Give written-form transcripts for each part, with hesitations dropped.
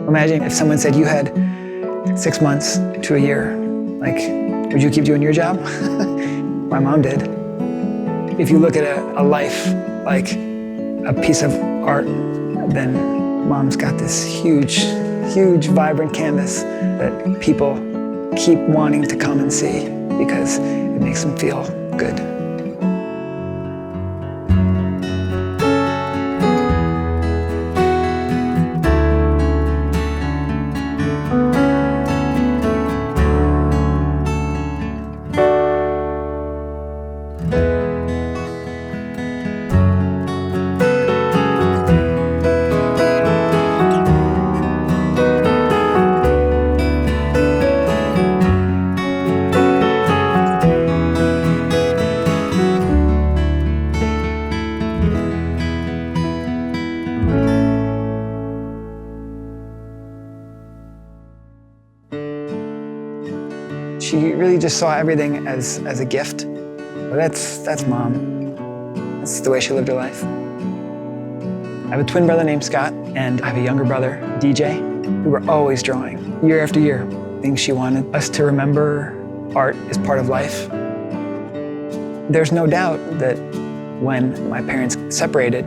Imagine if someone said you had 6 months to a year, like, would you keep doing your job? My mom did. If you look at a life like a piece of art, then Mom's got this huge, huge, vibrant canvas that people keep wanting to come and see because it makes them feel good. She really just saw everything as a gift. But that's Mom. That's the way she lived her life. I have a twin brother named Scott, and I have a younger brother, DJ, who were always drawing, year after year. Things she wanted us to remember, art is part of life. There's no doubt that when my parents separated,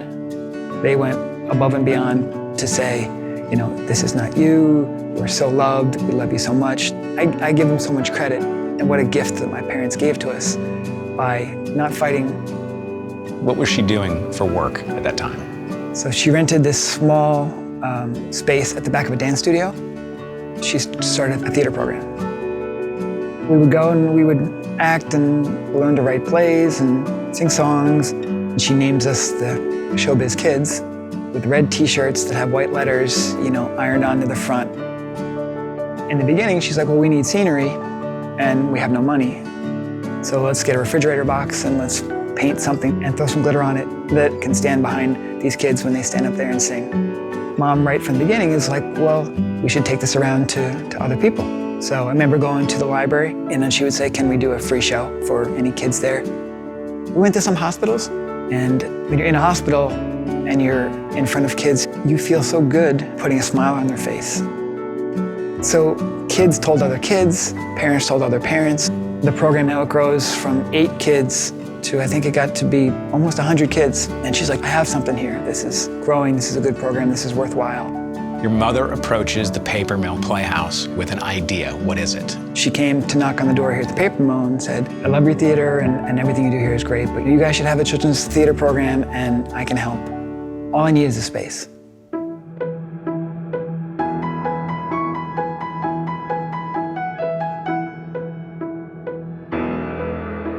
they went above and beyond to say, you know, this is not you, you are so loved, we love you so much. I give them so much credit, and what a gift that my parents gave to us by not fighting. What was she doing for work at that time? So she rented this small space at the back of a dance studio. She started a theater program. We would go and we would act and learn to write plays and sing songs. And she names us the Showbiz Kids with red t-shirts that have white letters, you know, ironed onto the front. In the beginning, she's like, well, we need scenery and we have no money. So let's get a refrigerator box and let's paint something and throw some glitter on it that can stand behind these kids when they stand up there and sing. Mom, right from the beginning, is like, well, we should take this around to other people. So I remember going to the library, and then she would say, can we do a free show for any kids there? We went to some hospitals, and when you're in a hospital and you're in front of kids, you feel so good putting a smile on their face. So kids told other kids, parents told other parents. The program now grows from 8 kids to, I think it got to be almost 100 kids. And she's like, I have something here. This is growing, this is a good program, this is worthwhile. Your mother approaches the Paper Mill Playhouse with an idea. What is it? She came to knock on the door here at the Paper Mill and said, I love your theater and everything you do here is great, but you guys should have a children's theater program and I can help. All I need is a space.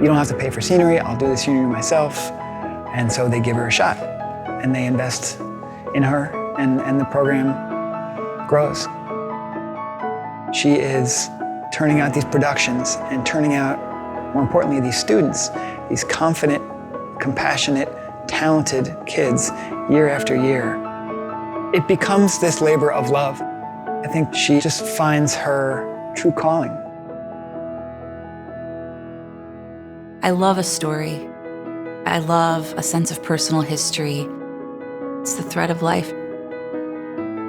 You don't have to pay for scenery, I'll do the scenery myself. And so they give her a shot and they invest in her and the program grows. She is turning out these productions and turning out, more importantly, these students, these confident, compassionate, talented kids year after year. It becomes this labor of love. I think she just finds her true calling. I love a story. I love a sense of personal history. It's the thread of life.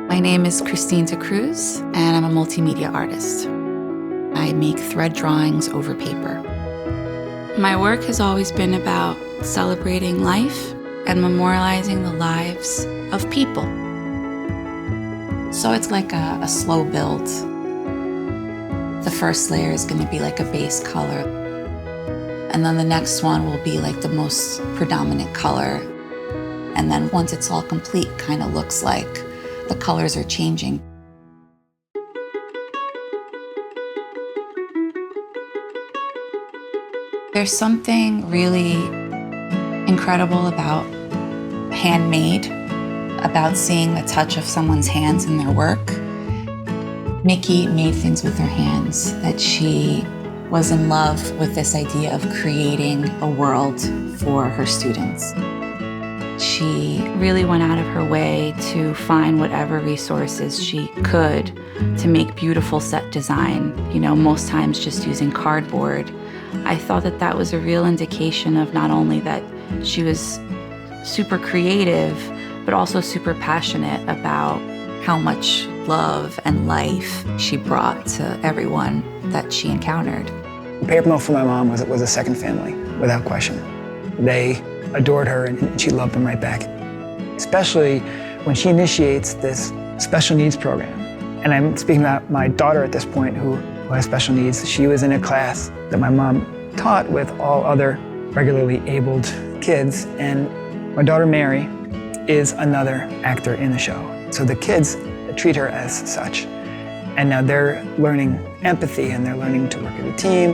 My name is Christine DaCruz, and I'm a multimedia artist. I make thread drawings over paper. My work has always been about celebrating life and memorializing the lives of people. So it's like a slow build. The first layer is going to be like a base color. And then the next one will be like the most predominant color. And then once it's all complete, kind of looks like the colors are changing. There's something really incredible about handmade, about seeing the touch of someone's hands in their work. Nikki made things with her hands that she was in love with, this idea of creating a world for her students. She really went out of her way to find whatever resources she could to make beautiful set design, you know, most times just using cardboard. I thought that that was a real indication of not only that she was super creative, but also super passionate about how much love and life she brought to everyone that she encountered. The paper mill for my mom was a second family, without question. They adored her and she loved them right back. Especially when she initiates this special needs program. And I'm speaking about my daughter at this point who has special needs. She was in a class that my mom taught with all other regularly abled kids. And my daughter Mary is another actor in the show. So the kids treat her as such. And now they're learning empathy and they're learning to work as a team.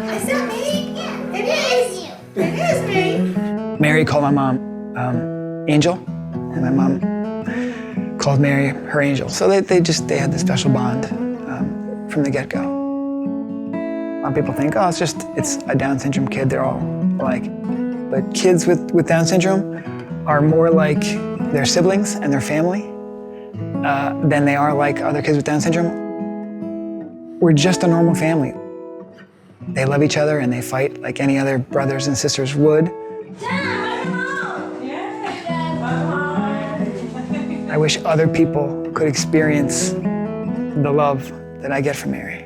Is it me? Yeah, it is you. It is me. Mary called my mom Angel, and my mom called Mary her angel. So they had this special bond from the get-go. A lot of people think, oh, it's a Down syndrome kid, they're all alike. But kids with Down syndrome are more like their siblings and their family than they are like other kids with Down syndrome. We're just a normal family. They love each other and they fight like any other brothers and sisters would. I wish other people could experience the love that I get from Mary.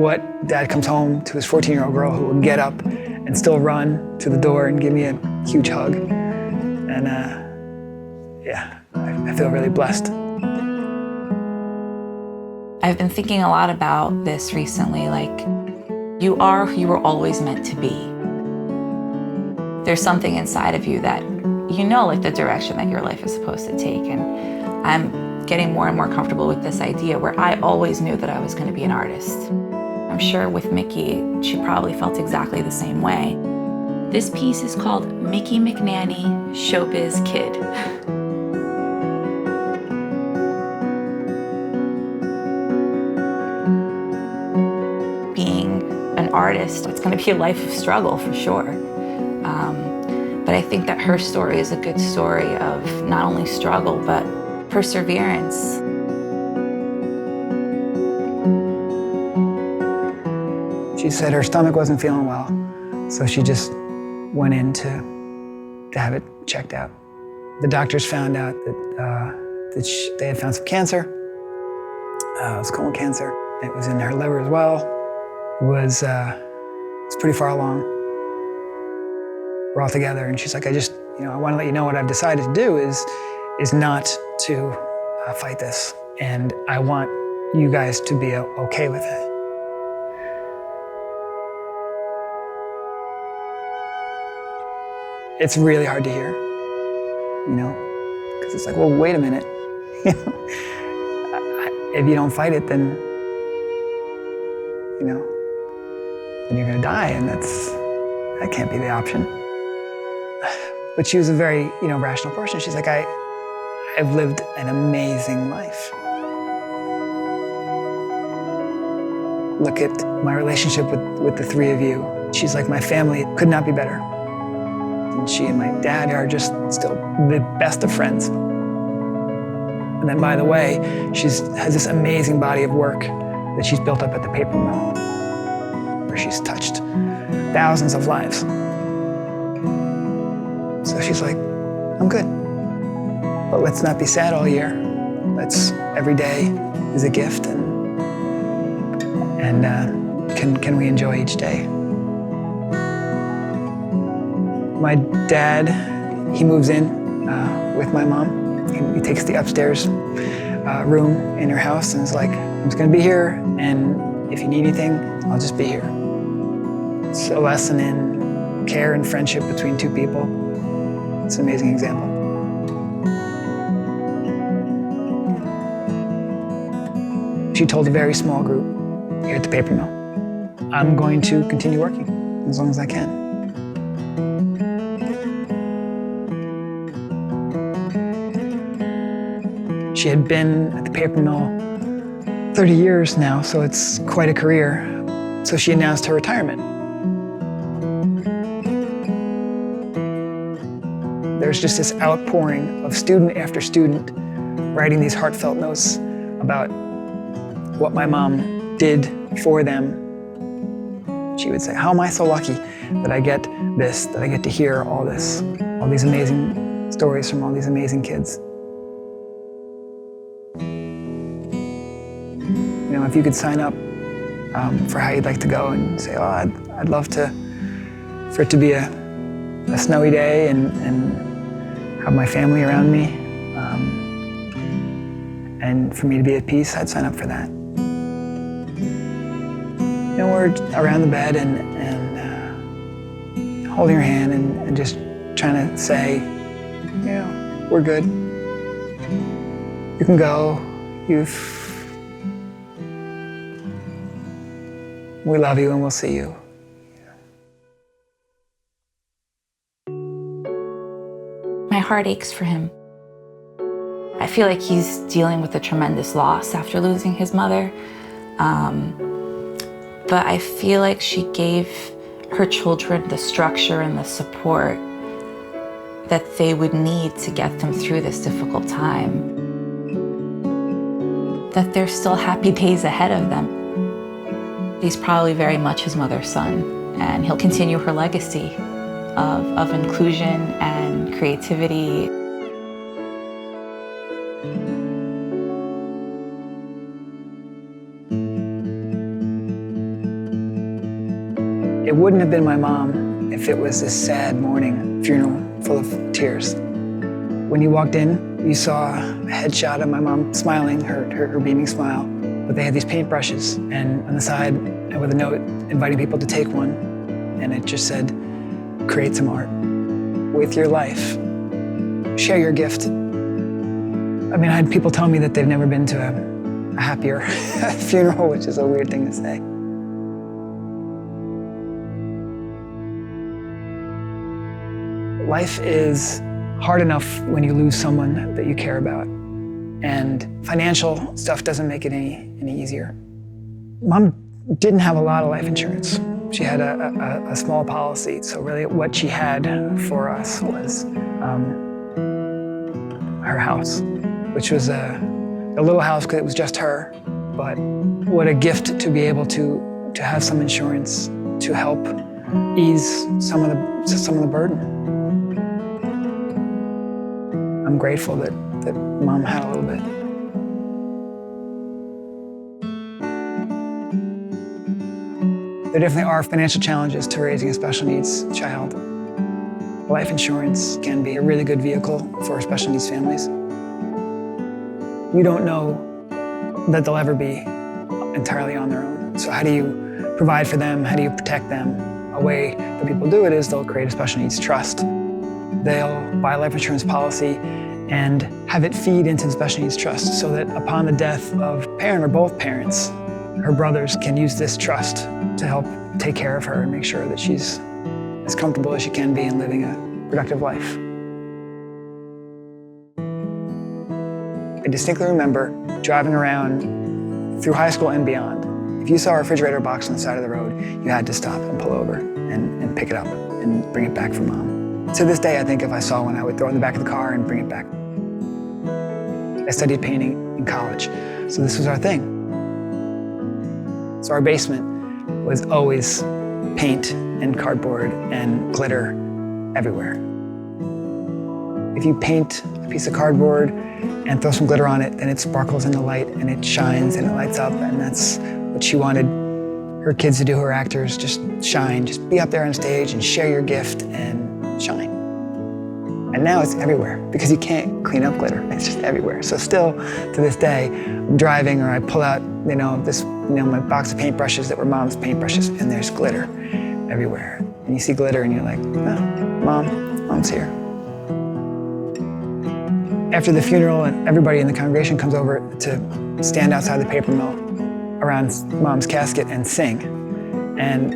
What dad comes home to his 14-year-old girl who will get up and still run to the door and give me a huge hug. And yeah, I feel really blessed. I've been thinking a lot about this recently, like, you are who you were always meant to be. There's something inside of you that you know, like, the direction that your life is supposed to take. And I'm getting more and more comfortable with this idea where I always knew that I was going to be an artist. I'm sure with Mickey, she probably felt exactly the same way. This piece is called Mickey McNany, Showbiz Kid. Being an artist, it's going to be a life of struggle for sure. But I think that her story is a good story of not only struggle, but perseverance. She said her stomach wasn't feeling well, so she just went in to have it checked out. The doctors found out that they had found some cancer. It was colon cancer. It was in her liver as well. It was pretty far along. We're all together, and she's like, I want to let you know what I've decided to do is not to fight this, and I want you guys to be okay with it. It's really hard to hear, because it's like, well, wait a minute. If you don't fight it, then you're gonna die, and that can't be the option. But she was a very, rational person. She's like, I've lived an amazing life. Look at my relationship with the three of you. She's like, my family could not be better. And she and my dad are just still the best of friends. And then, by the way, she has this amazing body of work that she's built up at the paper mill, where she's touched thousands of lives. So she's like, I'm good. But let's not be sad all year. Every day is a gift, and can we enjoy each day? My dad, he moves in with my mom. He takes the upstairs room in her house and is like, I'm just gonna be here, and if you need anything, I'll just be here. It's a lesson in care and friendship between two people. It's an amazing example. She told a very small group here at the paper mill, I'm going to continue working as long as I can. She had been at the paper mill 30 years now, so it's quite a career. So she announced her retirement. There's just this outpouring of student after student writing these heartfelt notes about what my mom did for them. She would say, how am I so lucky that I get this, that I get to hear all this, all these amazing stories from all these amazing kids. You know, if you could sign up for how you'd like to go and say, oh, I'd love for it to be a snowy day and have my family around me, and for me to be at peace, I'd sign up for that. You know, we're around the bed and holding her hand and just trying to say, you know, we're good. You can go. We love you and we'll see you. My heart aches for him. I feel like he's dealing with a tremendous loss after losing his mother. But I feel like she gave her children the structure and the support that they would need to get them through this difficult time. That there's still happy days ahead of them. He's probably very much his mother's son, and he'll continue her legacy of inclusion and creativity. It wouldn't have been my mom if it was this sad morning funeral full of tears. When you walked in, you saw a headshot of my mom smiling, her beaming smile, but they had these paintbrushes, and on the side with a note inviting people to take one, and it just said, create some art with your life. Share your gift. I mean, I had people tell me that they've never been to a happier funeral, which is a weird thing to say. Life is hard enough when you lose someone that you care about, and financial stuff doesn't make it any easier. Mom didn't have a lot of life insurance. She had a small policy, so really what she had for us was her house, which was a little house because it was just her, but what a gift to be able to have some insurance to help ease some of the burden. I'm grateful that Mom had a little bit. There definitely are financial challenges to raising a special needs child. Life insurance can be a really good vehicle for special needs families. You don't know that they'll ever be entirely on their own. So how do you provide for them? How do you protect them? A way that people do it is they'll create a special needs trust. They'll buy a life insurance policy and have it feed into the special needs trust so that upon the death of a parent or both parents, her brothers can use this trust to help take care of her and make sure that she's as comfortable as she can be in living a productive life. I distinctly remember driving around through high school and beyond. If you saw a refrigerator box on the side of the road, you had to stop and pull over and pick it up and bring it back for Mom. To this day, I think if I saw one, I would throw it in the back of the car and bring it back. I studied painting in college, so this was our thing. So our basement was always paint and cardboard and glitter everywhere. If you paint a piece of cardboard and throw some glitter on it, then it sparkles in the light and it shines and it lights up, and that's what she wanted her kids to do, her actors, just shine, just be up there on stage and share your gift and shine. And now it's everywhere because you can't clean up glitter. It's just everywhere. So still to this day, I'm driving or I pull out, my box of paintbrushes that were Mom's paintbrushes, and there's glitter everywhere. And you see glitter and you're like, oh, Mom's here. After the funeral, and everybody in the congregation comes over to stand outside the paper mill around Mom's casket and sing. And,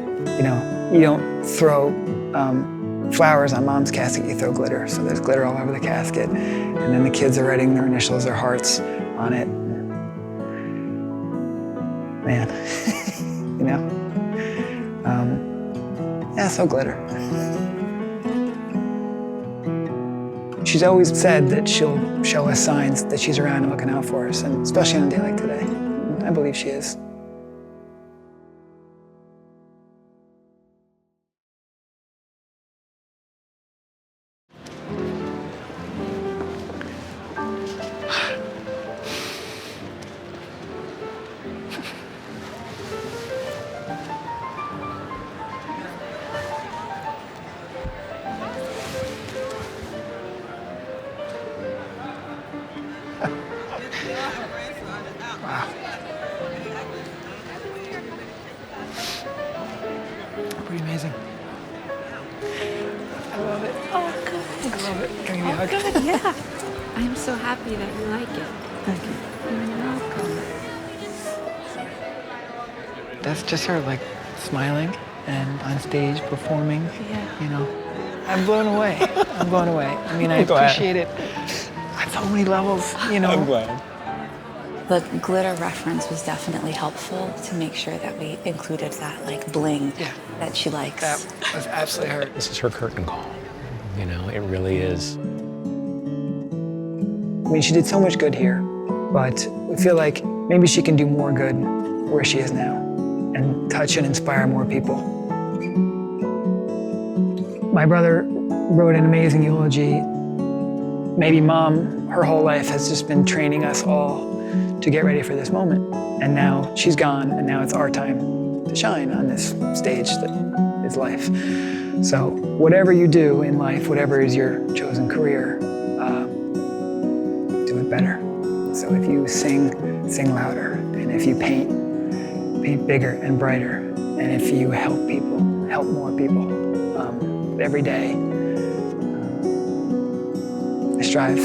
you don't throw flowers on Mom's casket, you throw glitter. So there's glitter all over the casket. And then the kids are writing their initials, their hearts on it. Man, so glitter. She's always said that she'll show us signs that she's around and looking out for us, and especially on a day like today. I believe she is. amazing. I love it. Oh, good. I love it. Can I give you a hug? Good, yeah. I'm so happy that you like it. Thank you. You're welcome. That's just her, like, smiling and on stage performing. Yeah. You know, I'm blown away. I'm blown away. I mean, I I'm glad. appreciate it on so many levels, you know. I'm glad. The glitter reference was definitely helpful to make sure that we included that like bling Yeah. that she likes. That was absolutely her. This is her curtain call. You know, it really is. I mean, she did so much good here, but we feel like maybe she can do more good where she is now and touch and inspire more people. My brother wrote an amazing eulogy. Maybe Mom, her whole life, has just been training us all to get ready for this moment. And now she's gone, and now it's our time to shine on this stage that is life. So whatever you do in life, whatever is your chosen career, do it better. So if you sing, sing louder. And if you paint, paint bigger and brighter. And if you help people, help more people. Every day, I strive